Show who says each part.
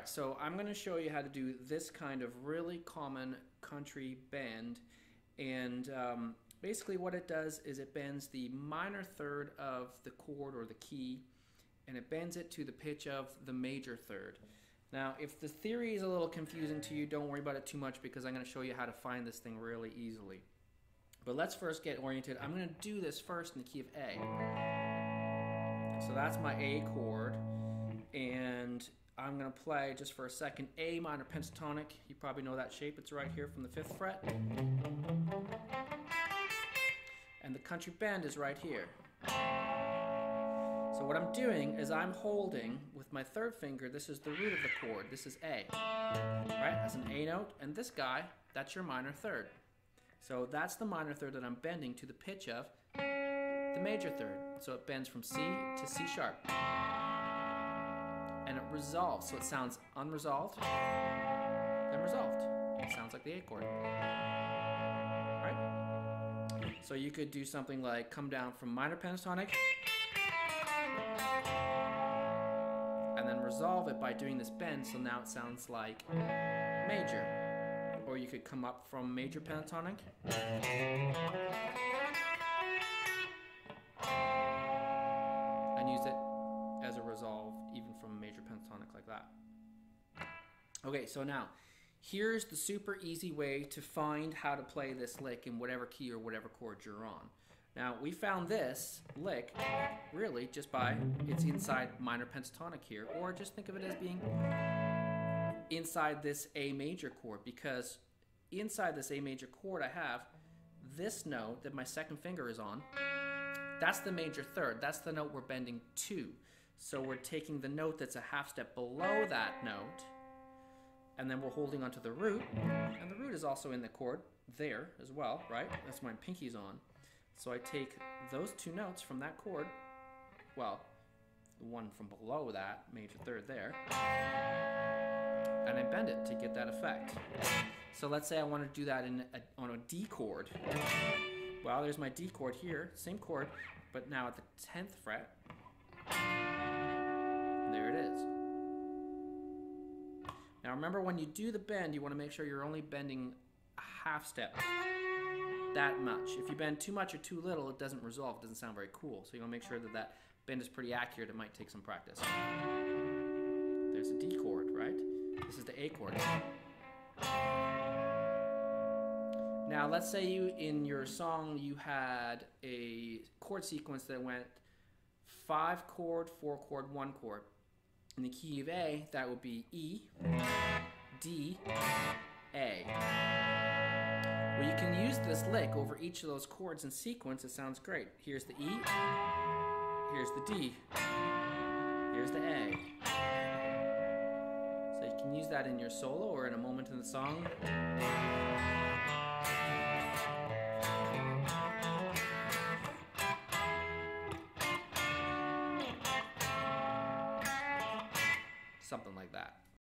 Speaker 1: Alright, so I'm going to show you how to do this kind of really common country bend, and basically what it does is it bends the minor third of the chord or the key, and it bends it to the pitch of the major third. Now if the theory is a little confusing to you, don't worry about it too much because I'm going to show you how to find this thing really easily. But let's first get oriented. I'm going to do this first in the key of A. So that's my A chord, and I'm going to play just for a second A minor pentatonic. You probably know that shape. It's right here from the 5th fret. And the country bend is right here. So what I'm doing is I'm holding with my 3rd finger, this is the root of the chord. This is A. Right? That's an A note. And this guy, that's your minor third. So that's the minor third that I'm bending to the pitch of the major third. So it bends from C to C sharp. And it resolves, so it sounds unresolved, then resolved. It sounds like the A chord. Right? So you could do something like come down from minor pentatonic, and then resolve it by doing this bend, so now it sounds like major. Or you could come up from major pentatonic, and use it as a resolve even from major pentatonic like that. Okay, so now here's the super easy way to find how to play this lick in whatever key or whatever chord you're on. Now we found this lick really just by it's inside minor pentatonic here, or just think of it as being inside this A major chord, because inside this A major chord I have this note that my 2nd finger is on. That's the major third. That's the note we're bending to. So we're taking the note that's a half step below that note, and then we're holding onto the root, and the root is also in the chord there as well, right? That's my pinky's on. So I take those 2 notes from that chord, well, the one from below that major third there, and I bend it to get that effect. So let's say I want to do that on a D chord. Well, there's my D chord here, same chord, but now at the 10th fret. There it is. Now remember, when you do the bend, you want to make sure you're only bending a half step. That much. If you bend too much or too little, it doesn't resolve. It doesn't sound very cool. So you want to make sure that that bend is pretty accurate. It might take some practice. There's a D chord, right? This is the A chord. Now let's say in your song you had a chord sequence that went 5 chord, 4 chord, 1 chord. In the key of A, that would be E, D, A. Well, you can use this lick over each of those chords in sequence. It sounds great. Here's the E, here's the D, here's the A. So you can use that in your solo or in a moment in the song. Something like that.